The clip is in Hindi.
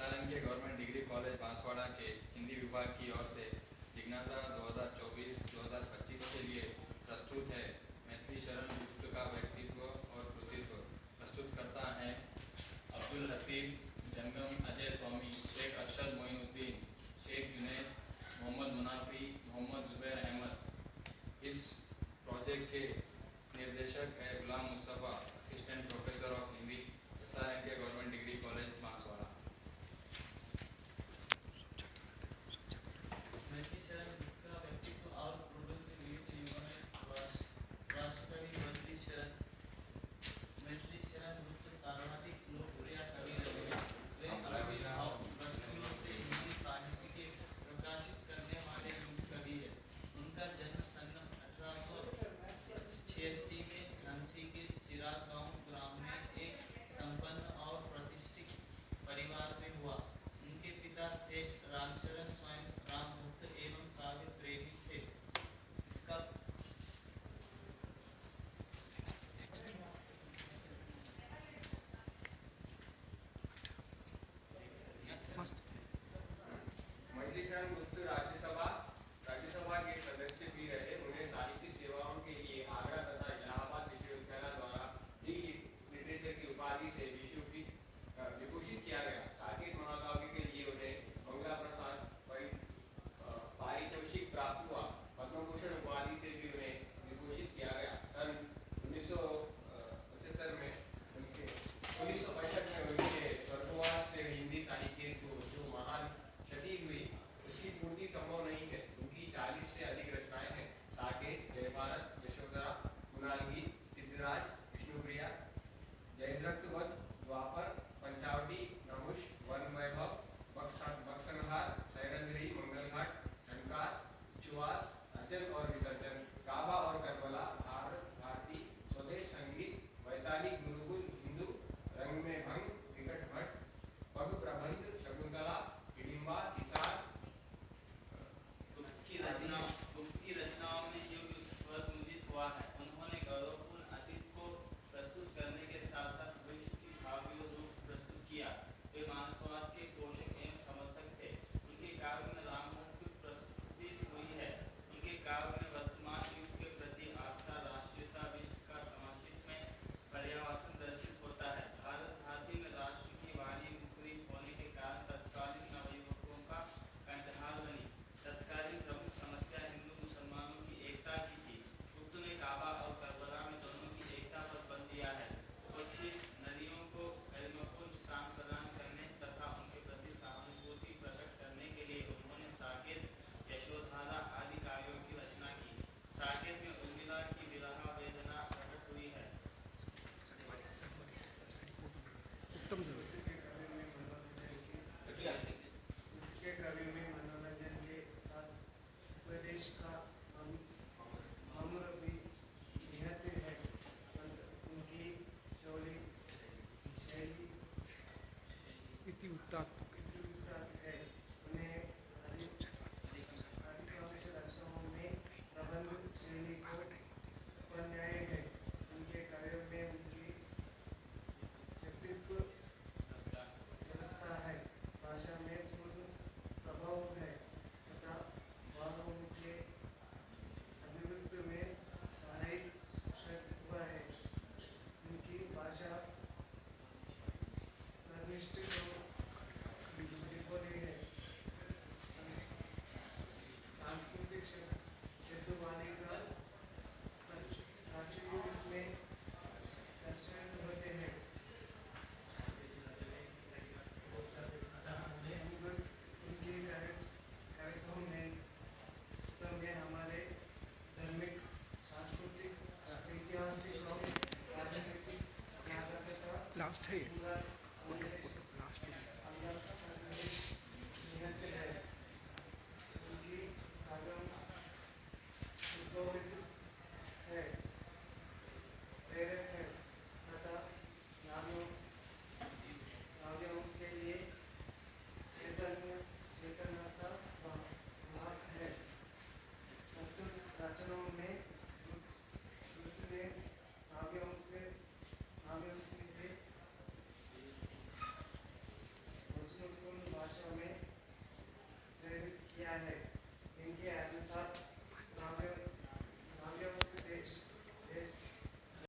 SRNK government degree college Banswara के हिंदी विभाग की ओर से जिज्ञासा 2024-2025 के लिए प्रस्तुत है। मैथिली शरण गुप्त का व्यक्तित्व और कृतित्व प्रस्तुत करता है अब्दुल हसीब, जंगम अजय स्वामी, शेख अरशद मोइनुद्दीन, शेख जुनैद, मोहम्मद मुनाफी, मोहम्मद जुबैर अहमद। इस प्रोजेक्ट के निर्देशक है Ghulam Mustafa, assistant professor of Hindi, SRNK government degree college Banswara. Maithili Sharan Gupt का व्यक्तित्व और प्रबंध विविध युगों में राष्ट्रकवि मैथिली शरण गुप्त सर्वाधिक लोकप्रिय कवि रहे। वे अरबी और पश्तूनी से हिंदी साहित्य के प्रकाशित करने वाले युग कवि हैं। उनका जन्म सन 1886 में झांसी के चिराग ग्राम में एक संपन्न और प्रतिष्ठित परिवार में हुआ। उनके पिता सेठ रामचरण स्वयं राम भक्त एवं काव्य प्रेमी थे। इसका मैथिली शरण गुप्त राज्यसभा के सदस्य भी रहे। उन्हें साहित्य सेवाओं के लिए आगरा तथा इलाहाबाद विश्वविद्यालय द्वारा डी लिटरेचर की उपाधि से विभूषित किया गया। साहित्य महाकाव्य के लिए उन्हें बंगला प्रसाद पारितोषिक प्राप्त हुआ। पद्म भूषण उपाधि से भी उन्हें विभूषित किया गया। सन 1965 में उनके स्वर्गवास से हिंदी साहित्य को जो महान क्षति हुई उसकी पूर्ति संभव नहीं है। उनकी 40 से अधिक रचनाएं हैं। साकेत, जय भारत, यशोधरा, कुणाल गीत, सिद्धराज, विष्णुप्रिया, जयद्रथवध, द्वापर, पंचावटी, नहुष, वन वैभव, बक्सनहार, सैरंध्री, मंगलघाट, झंकार, उपवास, अर्जन और विसर्जन, काबा और करबला, भारत भारती, स्वदेश संगीत, वैतालिक, गुरुकुल, हिंदू, रंग में भंग, विकट भट्ट, पग प्रबंध, शकुंतला, हिडिंबा, इसार। गुप्त की रचनाओं में युग स्वर मुद्रित हुआ है। उन्होंने गौरवपूर्ण अतीत को प्रस्तुत करने के साथ साथ भविष्य की भावी रूप प्रस्तुत किया। वे मानववाद के पोषक एवं समर्थक थे। उनके काव्य में राम भक्ति प्रस्तुति हुई है। उनके काव्य में वर्तमान युग के प्रति आस्था, राष्ट्रीयता, विश्व का समाजिक में पर्यावसन दर्शित होता है। भारत भारती में राष्ट्र की वाणी मुखरित होने के कारण तत्कालीन नवयुवकों का कंठहार बनी। तत्कालीन प्रमुख समस्या हिंदू मुसलमानों की एकता की थी। गुप्त ने काबा और करबला में दोनों की एकता पर बल दिया है। उचित नदियों को कलिमापूर्ण शाम प्रदान करने तथा उनके प्रति सहानुभूति प्रकट करने के लिए उन्होंने साकेत, यशोधरा आदि काव्यों की रचना की। साकेत में उर्मिला की विरह वेदना प्रकट हुई है। के कवि में मनोरंजन के साथ प्रदेश का अम्र भी निहत है। उनकी शैली इति उत्तात्मक है। उन्हें अधिकांश रचनाओं में प्रबंध शैली को अपनाया है। उनके काव्यों में उनकी व्यक्तित्व झलकता है। भाषा में पूर्ण प्रभाव है तथा वह उनके अभिव्यक्ति में सहायक सत्व है। उनकी भाषा घनिष्ठ है। सांस्कृतिक शब्दवाणी का प्राचुर्य इसमें दर्शाए होते हैं। उनकी कविताओं में हमारे धार्मिक, सांस्कृतिक, ऐतिहासिक और राजनीतिक लास्ट है निहित है। उनकी